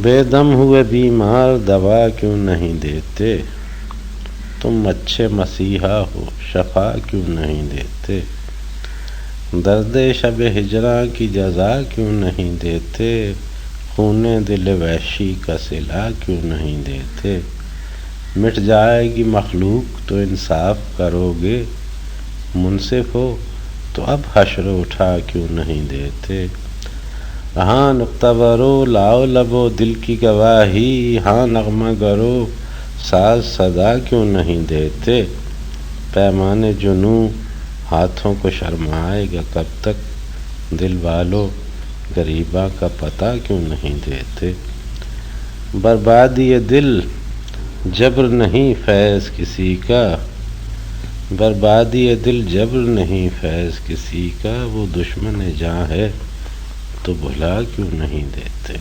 بے دم ہوئے بیمار دوا کیوں نہیں دیتے؟ تم اچھے مسیحا ہو شفا کیوں نہیں دیتے؟ درد شب ہجراں کی جزا کیوں نہیں دیتے؟ خون دل وحشی کا صلہ کیوں نہیں دیتے؟ مٹ جائے گی مخلوق تو انصاف کرو گے، منصف ہو تو اب حشر اٹھا کیوں نہیں دیتے؟ ہاں نقطہ برو لاؤ لبو دل کی گواہی، ہاں نغمہ گرو ساز صدا کیوں نہیں دیتے؟ پیمان جنوں ہاتھوں کو شرمائے گا کب تک، دل والو غریباں کا پتہ کیوں نہیں دیتے؟ بربادی دل جبر نہیں فیض کسی کا، بربادی دل جبر نہیں فیض کسی کا، وہ دشمن جاں ہے تو بھلا کیوں نہیں دیتے؟